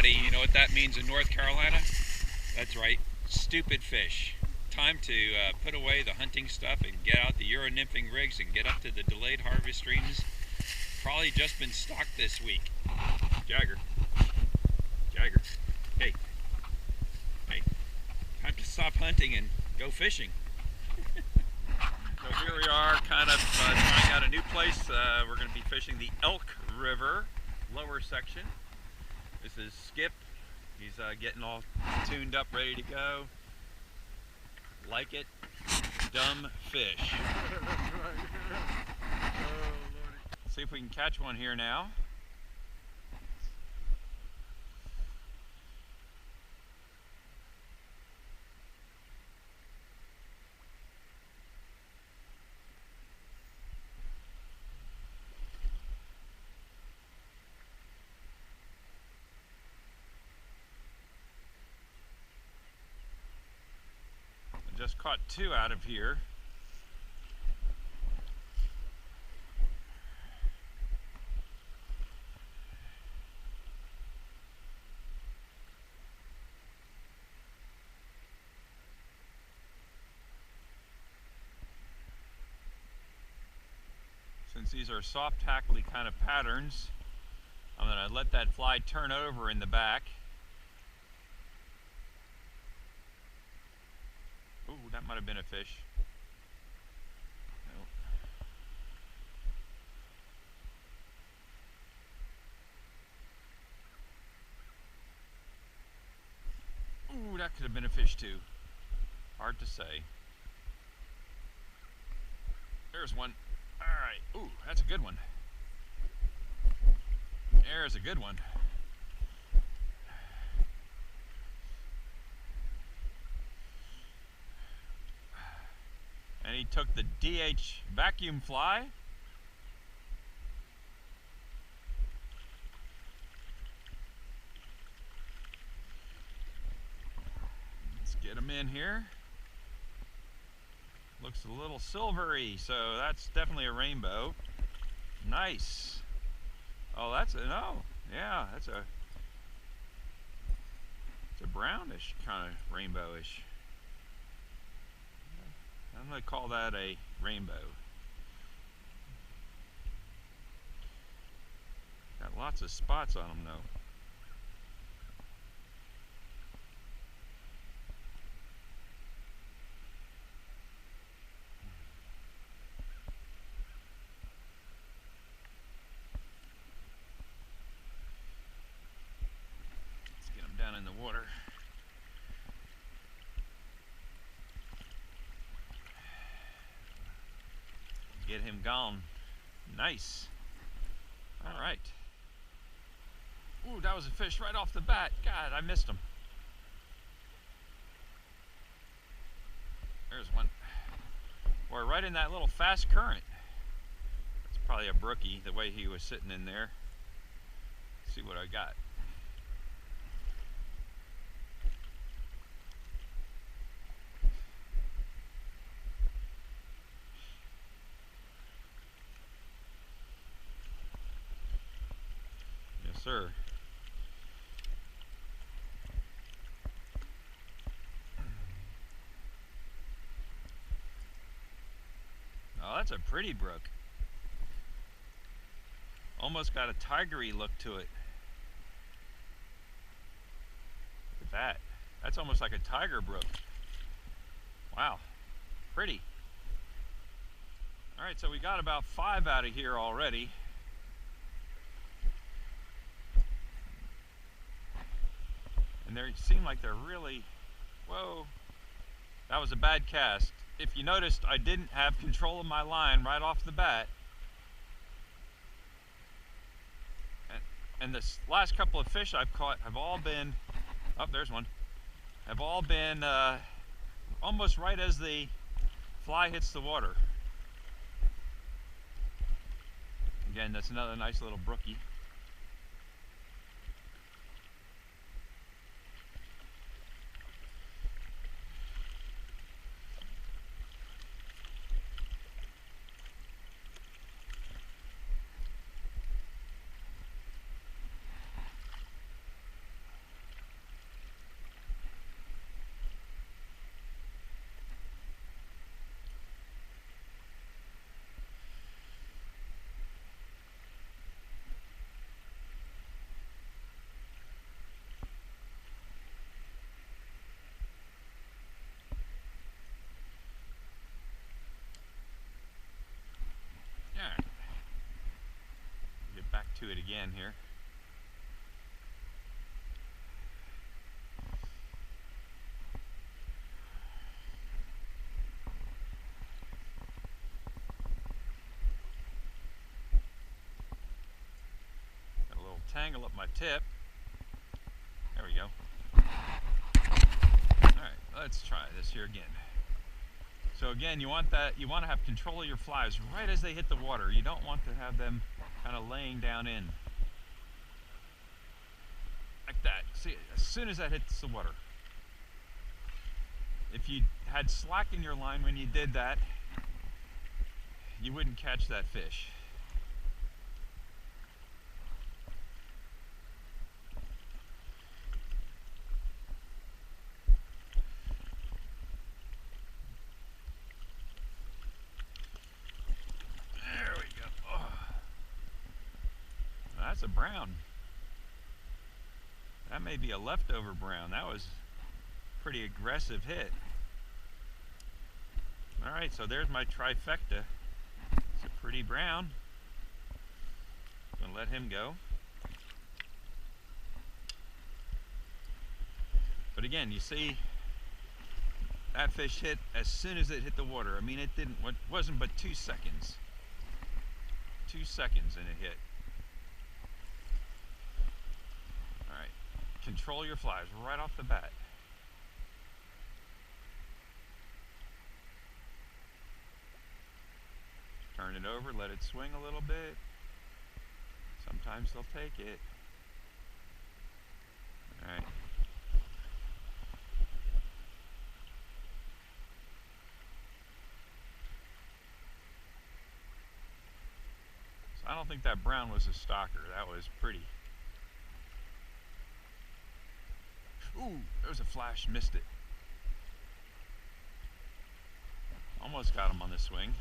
everybody. You know what that means in North Carolina? That's right, stupid fish. Time to put away the hunting stuff and get out the Euronymphing rigs and get up to the delayed harvest streams. Probably just been stocked this week. Jagger. Jagger. Hey. Hey. Time to stop hunting and go fishing. So here we are, kind of trying out a new place. We're going to be fishing the Elk River lower section. This is Skip. He's getting all tuned up, ready to go. Like it, dumb fish. Let's see if we can catch one here now. Just caught two out of here. Since these are soft tackly kind of patterns, I'm going to let that fly turn over in the back. Ooh, that might have been a fish. Nope. Ooh, that could have been a fish too. Hard to say. There's one. Alright. Ooh, that's a good one. There's a good one. And he took the DH vacuum fly. Let's get him in here. Looks a little silvery, so that's definitely a rainbow. Nice. Oh, that's a, no. Yeah, it's a brownish kind of rainbowish. I'm going to call that a rainbow. Got lots of spots on them though. Let's get them down in the water. Get him gone. Nice. All right. Ooh, that was a fish right off the bat. God, I missed him. There's one. We're right in that little fast current. It's probably a brookie, the way he was sitting in there. Let's see what I got. Sir. Oh, that's a pretty brook. Almost got a tigery look to it. Look at that. That's almost like a tiger brook. Wow. Pretty. Alright, so we got about 5 out of here already. And they seem like they're really, whoa, that was a bad cast. If you noticed, I didn't have control of my line right off the bat. And this last couple of fish I've caught have all been, oh, there's one, have all been almost right as the fly hits the water. Again, that's another nice little brookie. to it again here. Got a little tangle up my tip. There we go. Alright, let's try this here again. So again, you want to have control of your flies right as they hit the water. You don't want to have them kind of laying down in. Like that. See, as soon as that hits the water. If you had slack in your line when you did that, you wouldn't catch that fish. There we go. Oh. That's a brown. That may be a leftover brown. That was a pretty aggressive hit. Alright, so there's my trifecta. It's a pretty brown. I'm going to let him go. But again, you see that fish hit as soon as it hit the water. I mean, it wasn't but 2 seconds. 2 seconds and it hit. Alright, control your flies right off the bat. Turn it over, let it swing a little bit. Sometimes they'll take it. Alright. So I don't think that brown was a stalker. That was pretty. Ooh, there was a flash, missed it. Almost got him on the swing.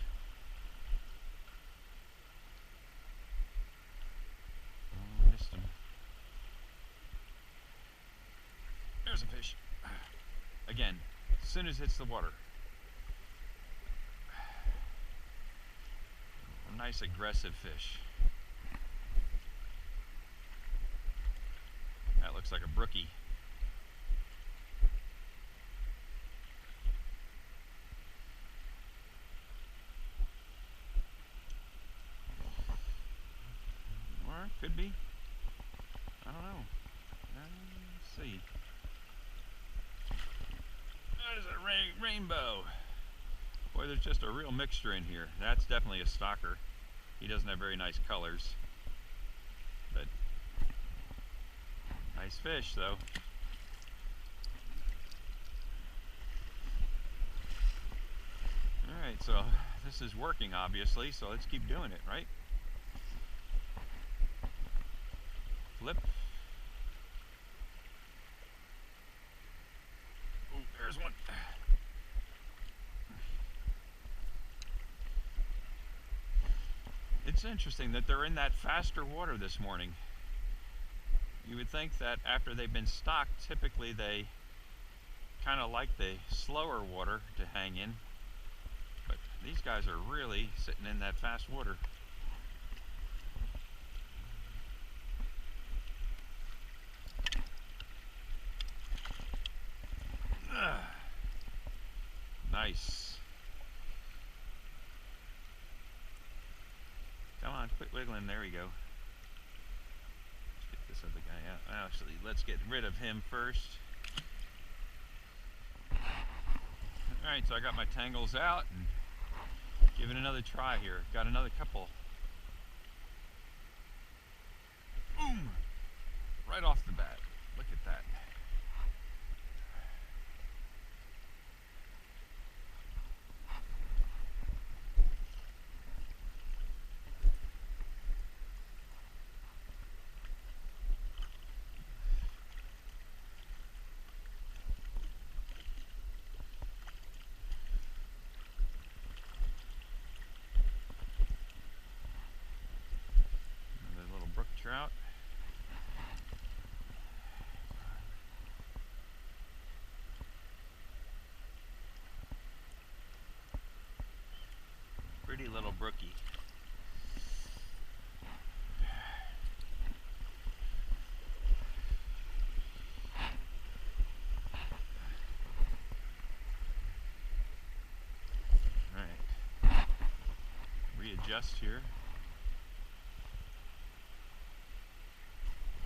Missed him. There's a fish. Again, as soon as it hits the water. A nice aggressive fish. That looks like a brookie. Or could be. I don't know. Let's see. There's a rainbow. Boy, there's just a real mixture in here. That's definitely a stalker. He doesn't have very nice colors. But nice fish, though. Alright, so this is working, obviously, so let's keep doing it, right? Flip. Oh, there's one. It's interesting that they're in that faster water this morning. You would think that after they've been stocked, typically they kind of like the slower water to hang in. But these guys are really sitting in that fast water. Nice. Come on, quit wiggling. There we go. Let's get this other guy out. Actually, let's get rid of him first. Alright, so I got my tangles out and give it another try here. Got another couple. Boom! Right off the bat. Look at that. Trout. Pretty little brookie. adjust here.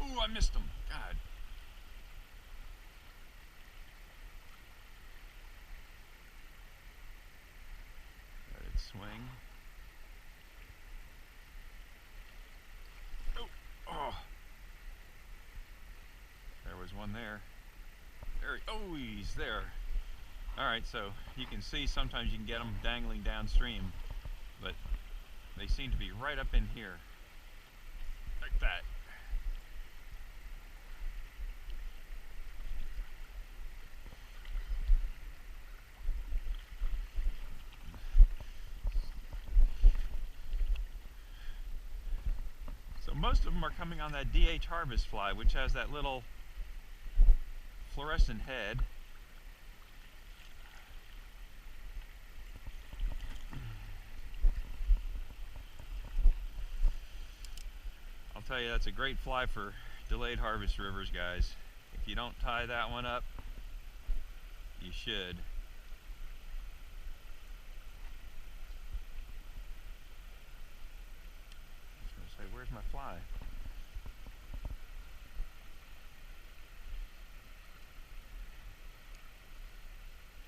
Ooh, I missed him. God. Let it swing. Oh, oh. There was one there. Oh, he's there. All right, so you can see sometimes you can get them dangling downstream, but they seem to be right up in here, like that. So most of them are coming on that DH harvest fly, which has that little fluorescent head. I'll tell you, that's a great fly for delayed harvest rivers, guys. If you don't tie that one up, you should. I was going to say, where's my fly?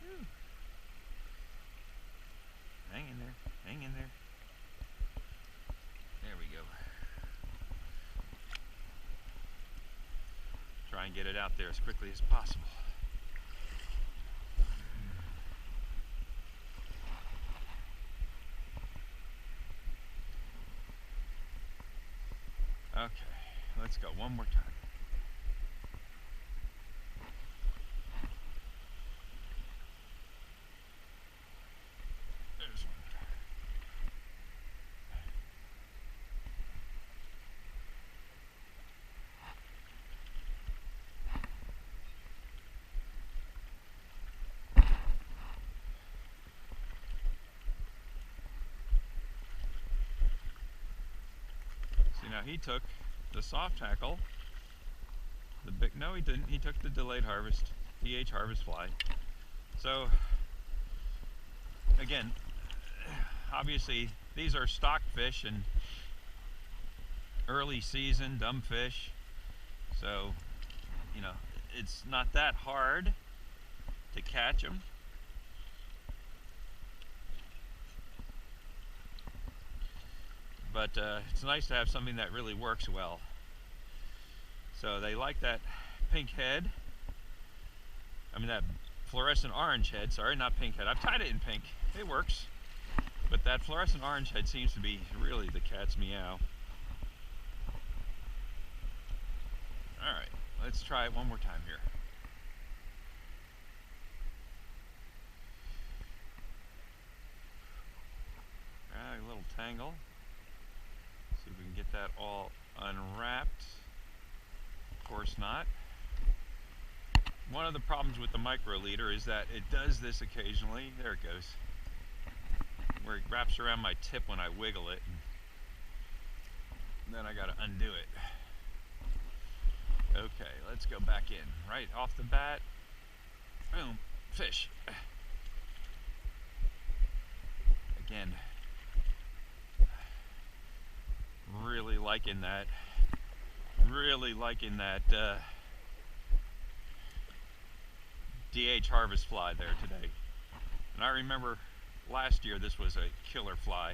Whew. Hang in there, hang in there. There we go. Try and get it out there as quickly as possible. Okay, let's go one more time. There's one. See, now he took the soft tackle, the big, no he didn't, he took the delayed harvest, DH harvest fly. So, again, obviously these are stock fish and early season dumb fish, so, you know, it's not that hard to catch them. But it's nice to have something that really works well. So they like that pink head. I mean that fluorescent orange head, sorry, not pink head. I've tied it in pink, it works. But that fluorescent orange head seems to be really the cat's meow. Alright, let's try it one more time here. Alright, a little tangle. See if we can get that all unwrapped. Of course not. One of the problems with the micro leader is that it does this occasionally. There it goes. Where it wraps around my tip when I wiggle it. And then I gotta undo it. Okay, let's go back in. Right off the bat. Boom. Fish. Again. Really liking that DH harvest fly there today. And I remember last year this was a killer fly.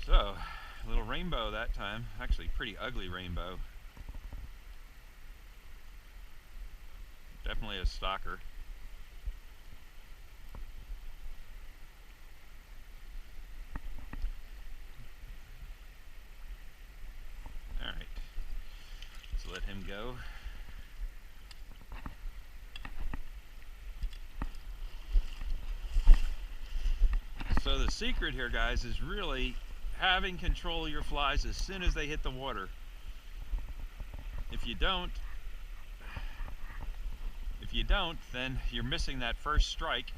So, a little rainbow that time, actually pretty ugly rainbow. Definitely a stalker. Alright, let's let him go. So the secret here, guys, is really having control of your flies as soon as they hit the water. If you don't, then you're missing that first strike.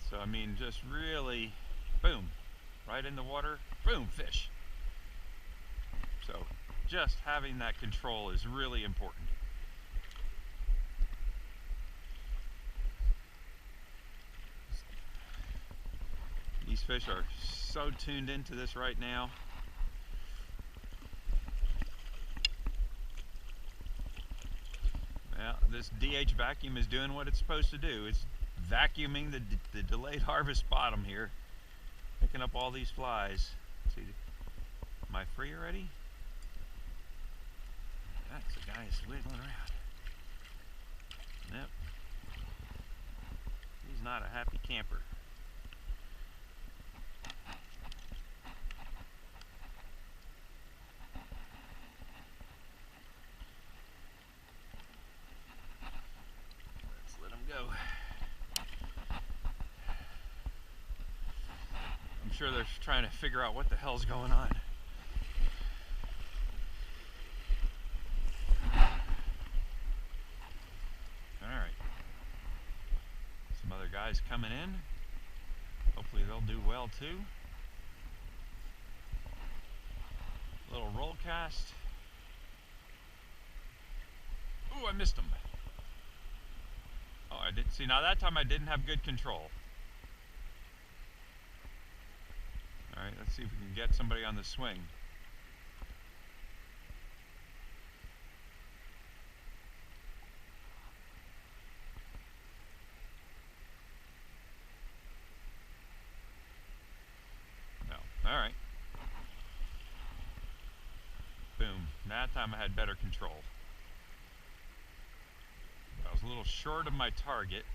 So So I mean, just really, boom, right in the water, boom, fish. So just having that control is really important. These fish are so tuned into this right now. Well, this DH vacuum is doing what it's supposed to do. It's vacuuming the delayed harvest bottom here, picking up all these flies. Let's see, am I free already? That's the guy is wiggling around. Yep. He's not a happy camper. Let's let him go. I'm sure they're trying to figure out what the hell's going on. Guys coming in. Hopefully they'll do well too. Little roll cast. Ooh, I missed them. Oh, I did see. Now that time I didn't have good control. All right, let's see if we can get somebody on the swing. All right. Boom. That time I had better control. I was a little short of my target.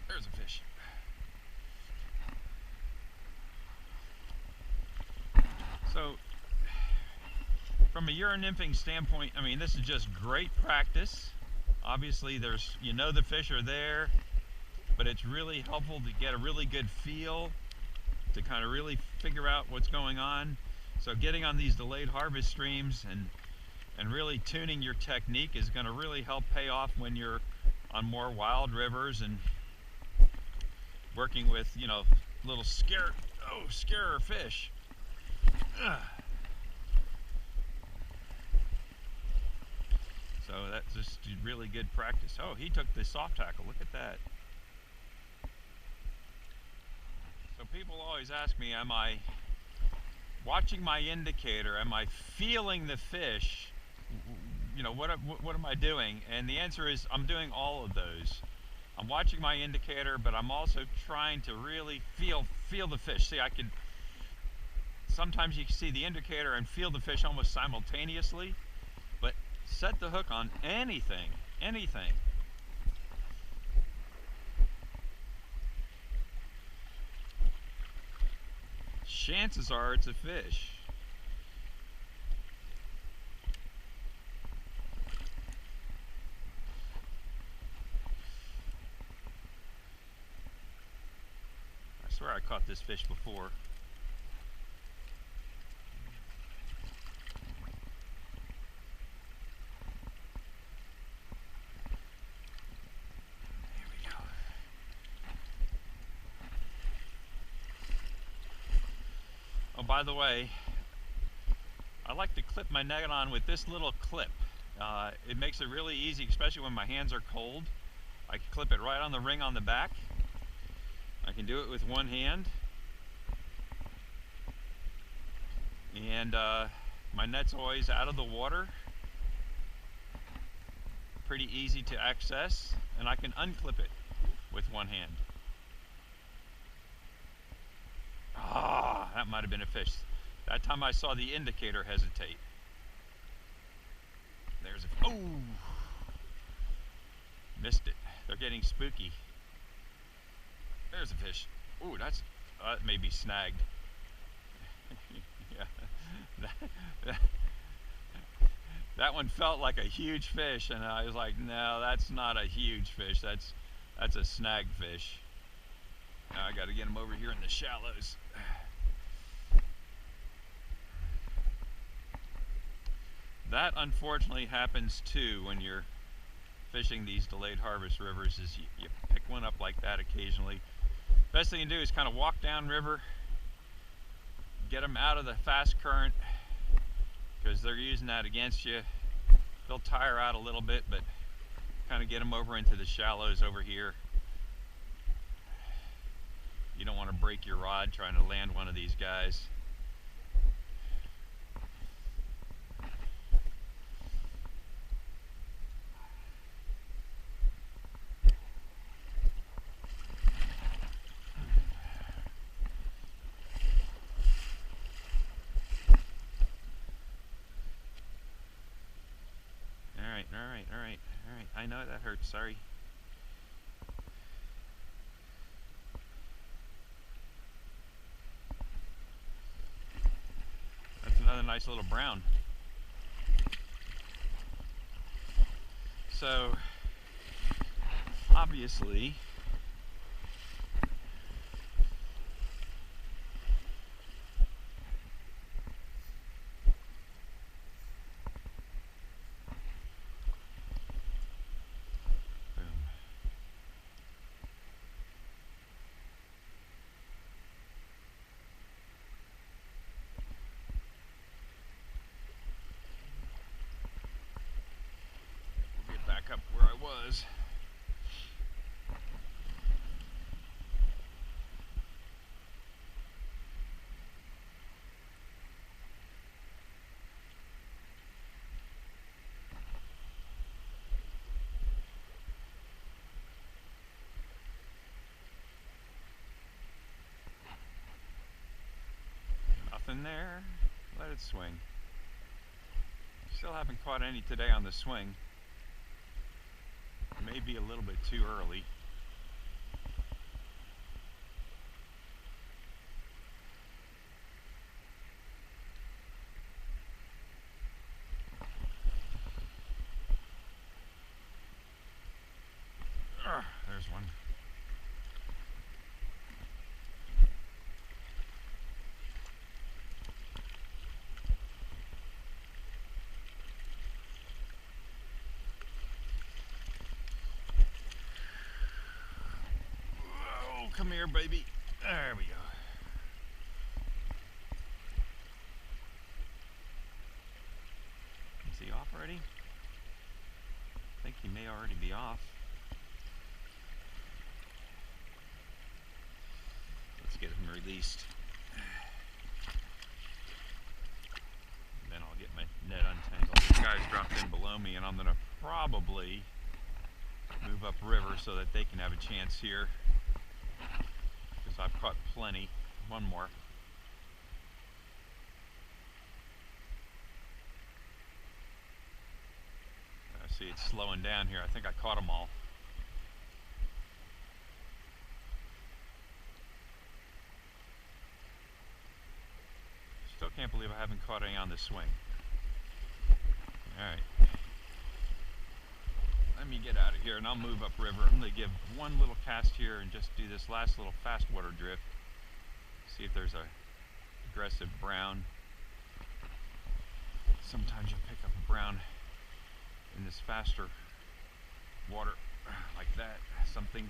There's a fish. So, from a Euronymphing standpoint, I mean, this is just great practice. Obviously, there's, you know, the fish are there, but it's really helpful to get a really good feel, to kind of really figure out what's going on. So getting on these delayed harvest streams and really tuning your technique is going to really help pay off when you're on more wild rivers and working with, you know, little scarer fish. Ugh. So that's just really good practice. Oh, he took the soft tackle. Look at that. So people always ask me, am I watching my indicator? Am I feeling the fish? You know, what am I doing? And the answer is I'm doing all of those. I'm watching my indicator, but I'm also trying to really feel the fish. See, sometimes you can see the indicator and feel the fish almost simultaneously. Set the hook on anything. Chances are it's a fish. I swear I caught this fish before. Oh, by the way, I like to clip my net on with this little clip. It makes it really easy, especially when my hands are cold. I can clip it right on the ring on the back. I can do it with one hand. And my net's always out of the water. Pretty easy to access, and I can unclip it with one hand. Ah, that might have been a fish. That time I saw the indicator hesitate. There's a, oh! Missed it. They're getting spooky. There's a fish. Ooh, that may be snagged. Yeah. That one felt like a huge fish, and I was like, no, that's not a huge fish. That's a snag fish. Now I got to get him over here in the shallows. That unfortunately happens too when you're fishing these delayed harvest rivers, is you pick one up like that occasionally. Best thing you can do is kind of walk down river, get them out of the fast current, because they're using that against you. They'll tire out a little bit, but kind of get them over into the shallows over here. You don't want to break your rod trying to land one of these guys. All right. I know that hurts, sorry. That's another nice little brown. So, obviously, up where I was. Nothing there. Let it swing. Still haven't caught any today on the swing. Maybe a little bit too early. There's one. Come here, baby. There we go. Is he off already? I think he may already be off. Let's get him released. And then I'll get my net untangled. These guys dropped in below me, and I'm going to probably move up river so that they can have a chance here. I've caught plenty. One more. I see it's slowing down here. I think I caught them all. Still can't believe I haven't caught any on this swing. Alright. Let me get out of here and I'll move up river. I'm going to give one little cast here and just do this last little fast water drift. See if there's a aggressive brown. Sometimes you pick up a brown in this faster water like that. Something.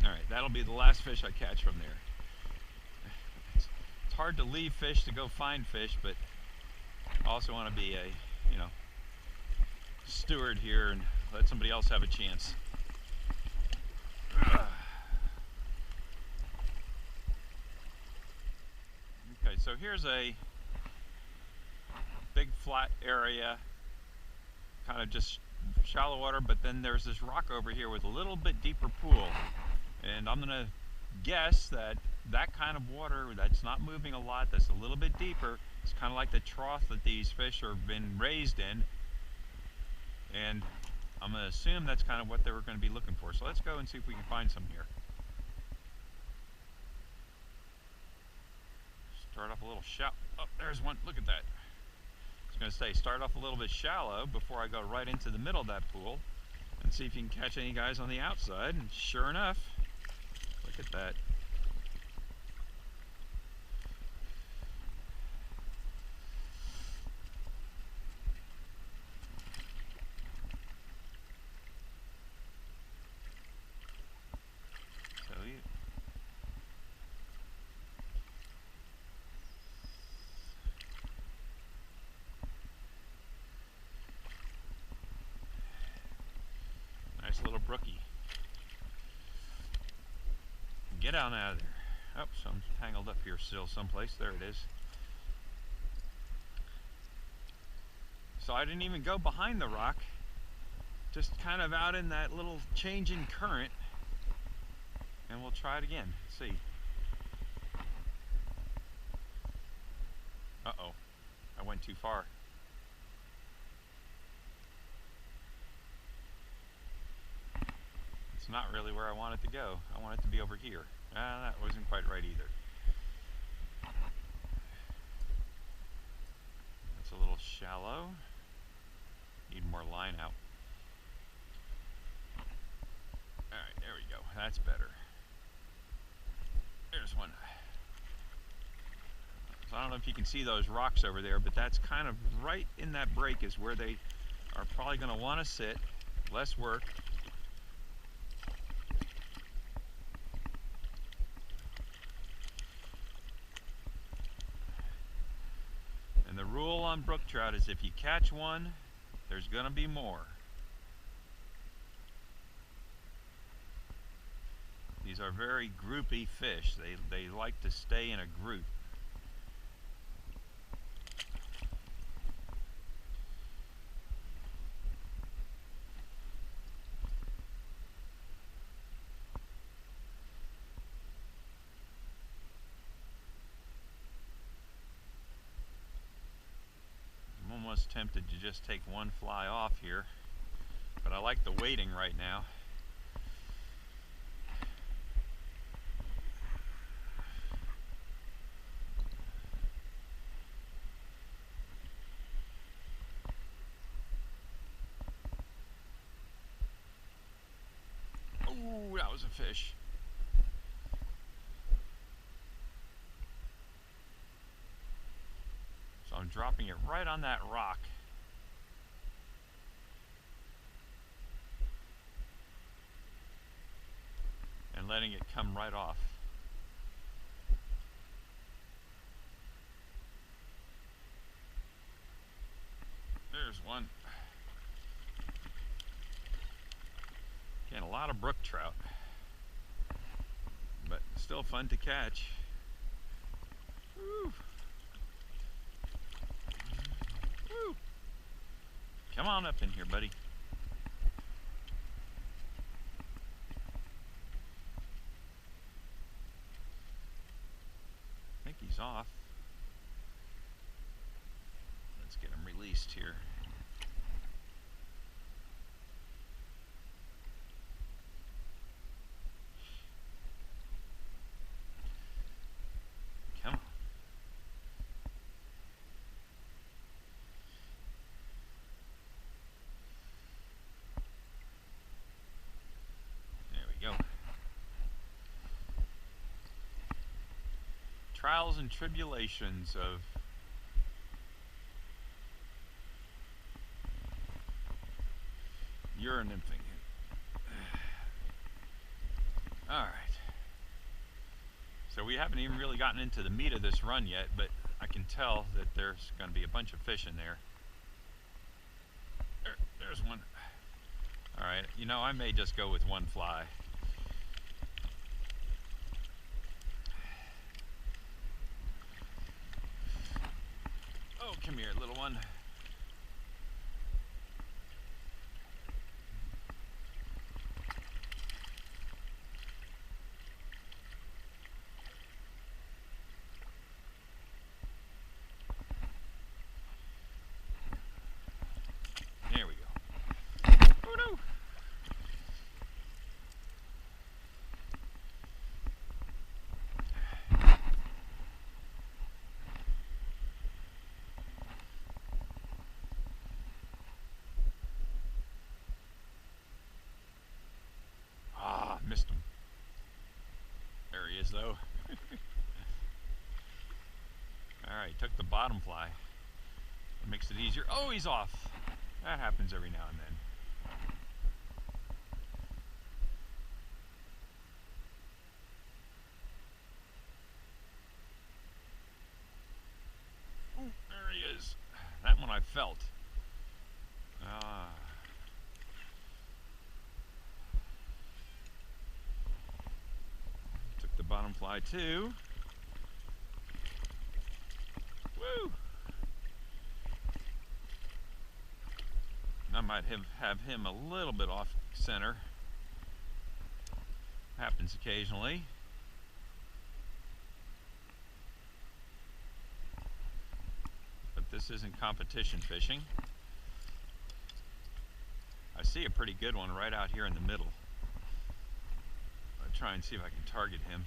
Alright, that'll be the last fish I catch from there. It's hard to leave fish to go find fish, but I also want to be a, steward here and let somebody else have a chance. Okay, so here's a big flat area, kind of just shallow water, but then there's this rock over here with a little bit deeper pool, and I'm gonna guess that that kind of water that's not moving a lot, that's a little bit deeper, it's kind of like the trough that these fish have been raised in. And I'm going to assume that's kind of what they were going to be looking for. So let's go and see if we can find some here. Start off a little shallow. Oh, there's one. Look at that. I was going to say, start off a little bit shallow before I go right into the middle of that pool and see if you can catch any guys on the outside. And sure enough, look at that. brookie. Get on out of there. Oh, some tangled up here still someplace. There it is. So I didn't even go behind the rock. Just kind of out in that little change in current. And we'll try it again. Let's see. Uh-oh. I went too far. It's not really where I want it to go. I want it to be over here. That wasn't quite right either. That's a little shallow. Need more line out. Alright, there we go. That's better. There's one. So I don't know if you can see those rocks over there, but that's kind of right in that break is where they are probably going to want to sit. Less work. And the rule on brook trout is if you catch one, there's going to be more. These are very groupy fish. They like to stay in a group. I'm almost tempted to just take one fly off here, but I like the waiting right now. Ooh, that was a fish. So I'm dropping it right on that rock. And letting it come right off. There's one. Again, a lot of brook trout, but still fun to catch. Woo. Woo. Come on up in here, buddy. I think he's off. Let's get him released here. Come on. There we go. Trials and tribulations of Euronymphing. Alright. So we haven't even really gotten into the meat of this run yet, but I can tell that there's going to be a bunch of fish in there. There's one. Alright, you know, I may just go with one fly. Oh, come here, little one. There we go. Oh no! Ah, missed him. There he is though. Alright, took the bottom fly. It makes it easier. Oh, he's off. That happens every now and then. Oh, there he is. That one I felt. Ah. bottom fly too. Woo! I might have him a little bit off center. Happens occasionally. But this isn't competition fishing. I see a pretty good one right out here in the middle. I'll try and see if I can target him.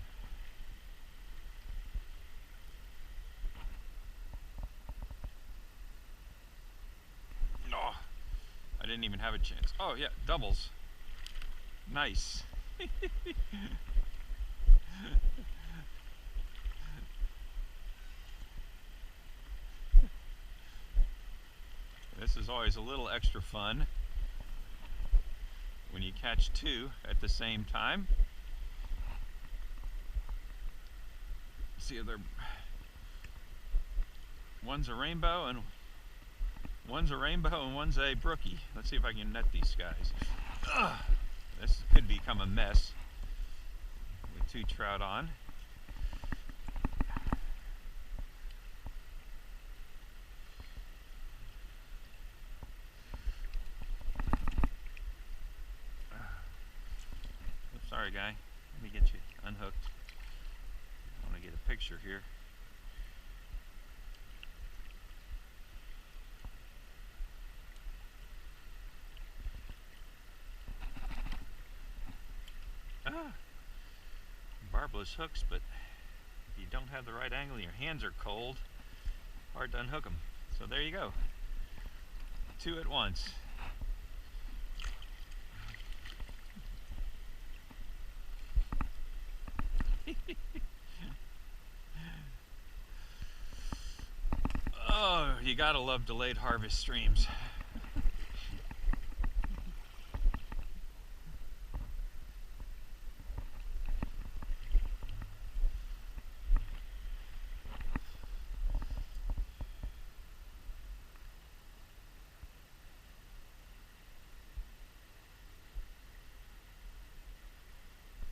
No, I didn't even have a chance. Oh yeah, doubles. Nice. This is always a little extra fun when you catch two at the same time. See if they're, one's a rainbow and one's a brookie. Let's see if I can net these guys. Ugh. This could become a mess with two trout on. Sorry, guy. Let me get you unhooked. I want to get a picture here. Barbless hooks, but if you don't have the right angle, your hands are cold, hard to unhook them. So there you go. Two at once. Oh, you gotta love delayed harvest streams.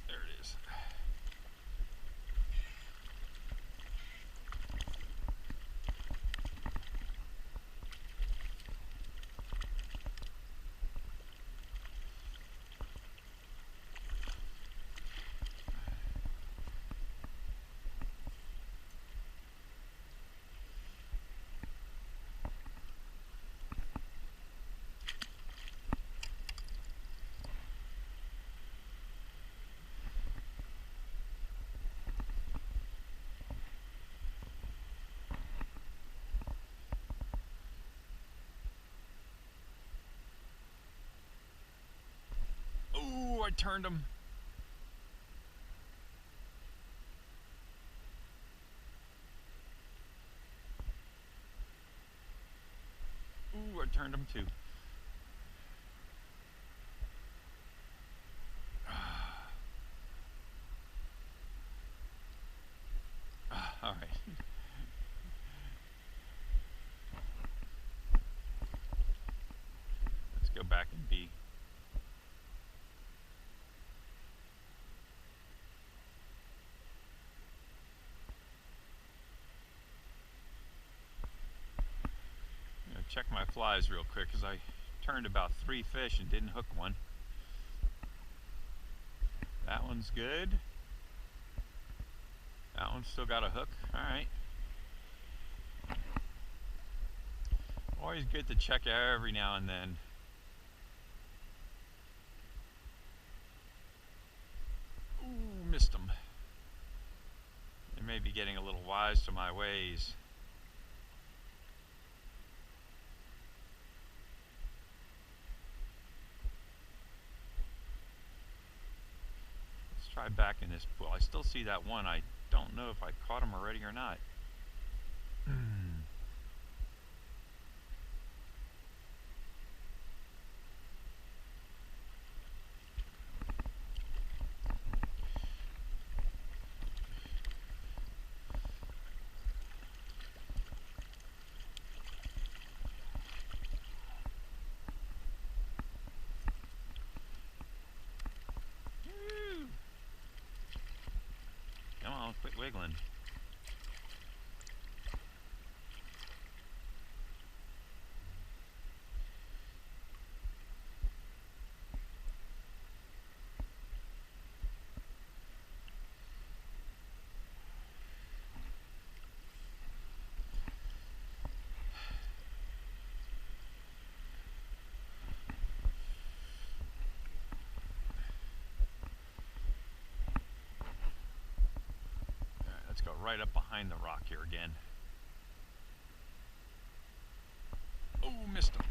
There it is. Ooh, I turned him. Ooh, I turned him too. All right. Let's go back and be. Check my flies real quick because I turned about 3 fish and didn't hook one. That one's good. That one's still got a hook. Alright. Always good to check every now and then. Ooh, missed them. They may be getting a little wise to my ways. Try back in this pool. I still see that one. I don't know if I caught him already or not. right up behind the rock here again. Oh, missed him.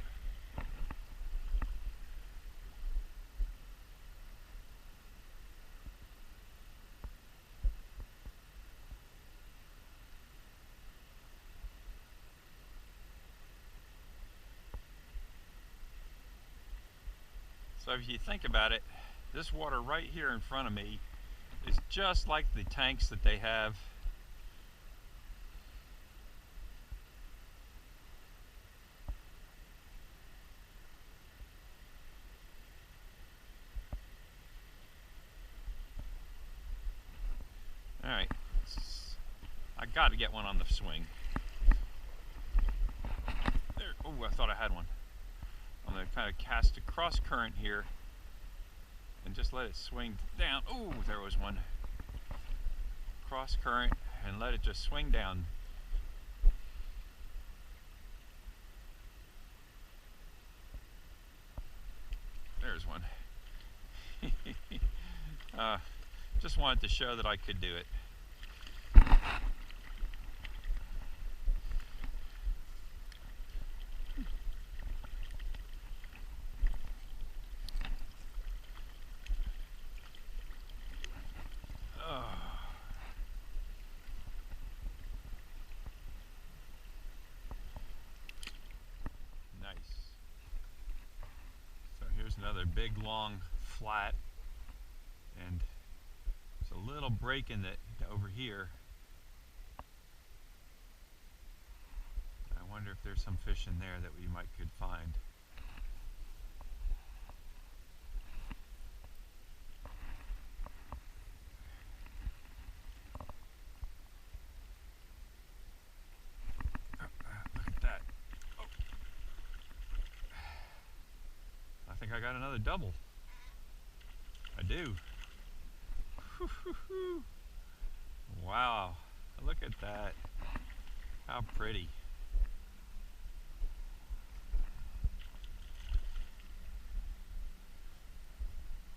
So if you think about it, this water right here in front of me is just like the tanks that they have Alright, I got to get one on the swing. There, oh, I thought I had one. I'm going to kind of cast a cross current here and just let it swing down. Oh, there was one. Cross current and let it just swing down. There's one. Just wanted to show that I could do it. Nice. So here's another big long flat, and there's a little break in it over here. I wonder if there's some fish in there that we could find. Look at that. Oh. I think I got another double. I do. Wow, look at that. How pretty.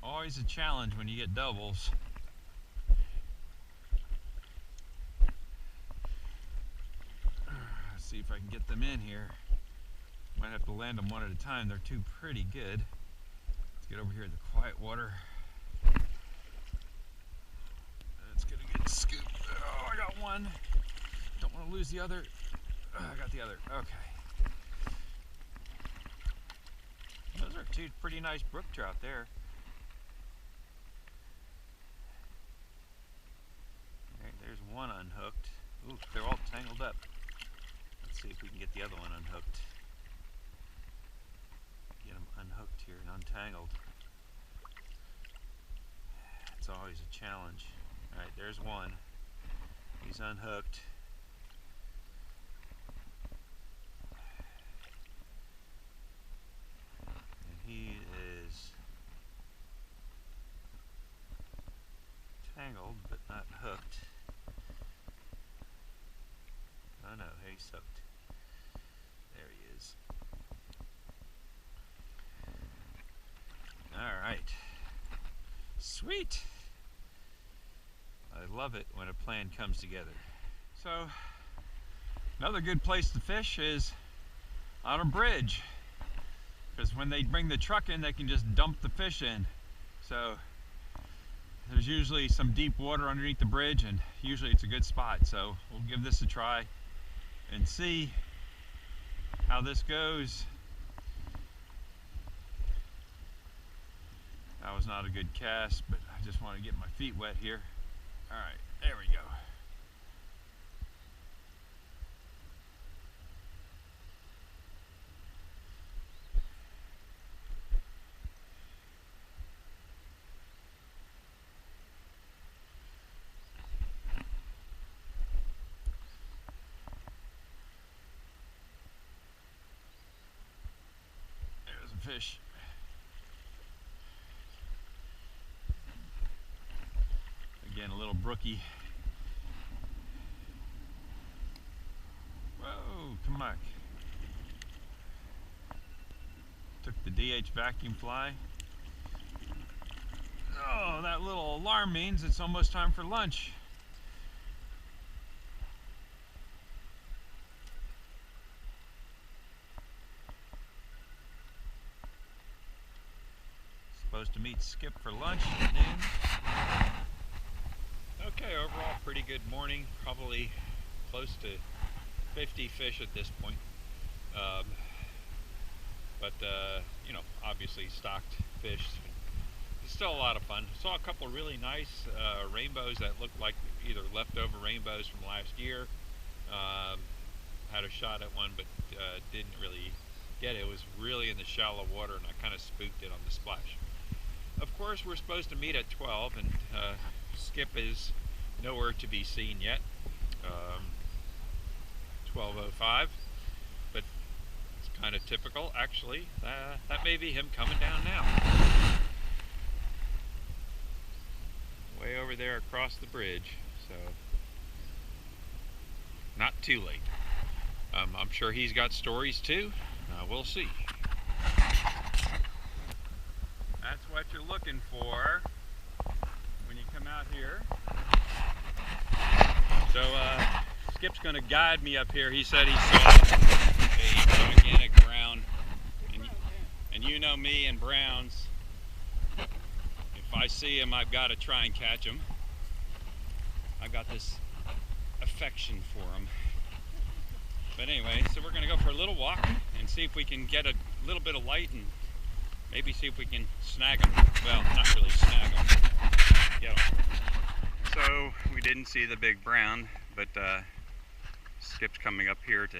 Always a challenge when you get doubles. Let's see if I can get them in here. Might have to land them one at a time. They're two pretty good. Let's get over here in the quiet water. Let's get a good scoop. Oh, I got one. Don't want to lose the other. Oh, I got the other. Okay. Those are two pretty nice brook trout there. Alright, there's one unhooked. Ooh, they're all tangled up. Let's see if we can get the other one unhooked. Get them unhooked here and untangled. It's always a challenge. Alright, there's one. He's unhooked. And he is tangled but not hooked. Oh no, he's hooked. There he is. Alright. Sweet! I love it when a plan comes together. So, another good place to fish is on a bridge. Because when they bring the truck in, they can just dump the fish in. So, there's usually some deep water underneath the bridge, and usually it's a good spot. So, we'll give this a try and see how this goes. That was not a good cast, but I just want to get my feet wet here. Alright, there we go. There's a fish. Again, a little brookie. Whoa, come back. Took the DH vacuum fly. Oh, that little alarm means it's almost time for lunch. supposed to meet Skip for lunch at noon. Okay, overall pretty good morning. Probably close to 50 fish at this point. You know, obviously stocked fish. It's still a lot of fun. Saw a couple really nice rainbows that looked like either leftover rainbows from last year. Had a shot at one, but didn't really get it. It was really in the shallow water, and I kind of spooked it on the splash. Of course, we're supposed to meet at 12, and Skip is nowhere to be seen yet. 12:05, but it's kind of typical, actually. That may be him coming down now. Way over there across the bridge, so not too late. I'm sure he's got stories too. We'll see. That's what you're looking for when you come out here. So Skip's going to guide me up here. He said he saw a gigantic brown, and you know me and browns. If I see him, I've got to try and catch him. I've got this affection for him. But anyway, so we're going to go for a little walk and see if we can get a little bit of light and maybe see if we can snag him. Well, not really snag him. Get him. So we didn't see the big brown, but Skip's coming up here to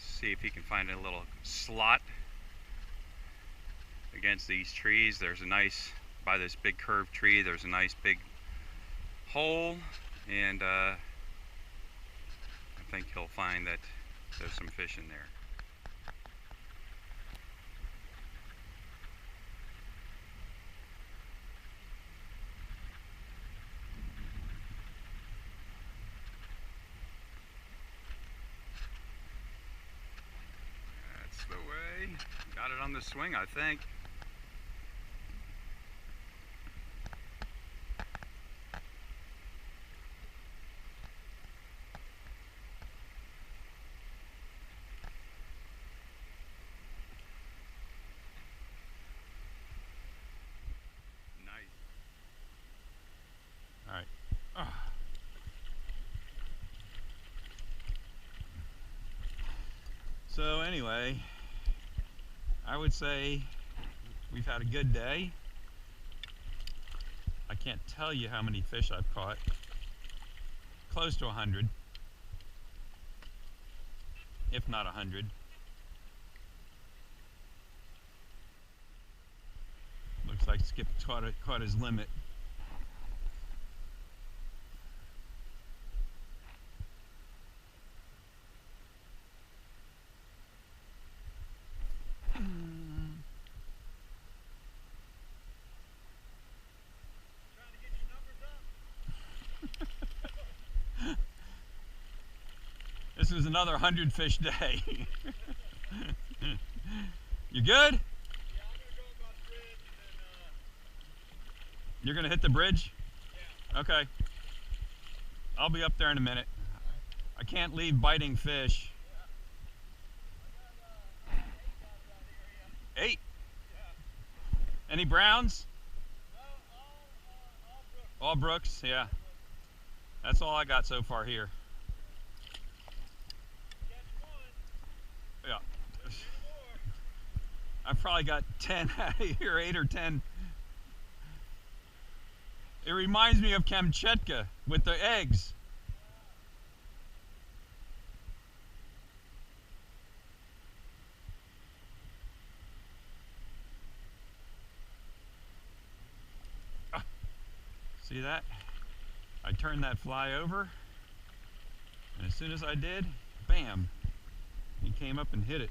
see if he can find a little slot against these trees. There's a nice, by this big curved tree, there's a nice big hole, and I think he'll find that there's some fish in there. That's the way. Got it on the swing, I think. All right. Oh. So anyway, I would say we've had a good day. I can't tell you how many fish I've caught. Close to 100, if not 100. Looks like Skip caught his limit. This is another 100 fish day. You good? Yeah, I'm gonna go across the bridge and then You're gonna hit the bridge? yeah. Okay. I'll be up there in a minute. I can't leave biting fish. I got 8 out here, 8? yeah. Any browns? No, all Brooks. All brooks, yeah. That's all I got so far here. Catch one, Yeah. 2 more. I've probably got 10 out of here, 8 or 10. It reminds me of Kamchatka with the eggs. See that? I turned that fly over, and as soon as I did, bam, he came up and hit it.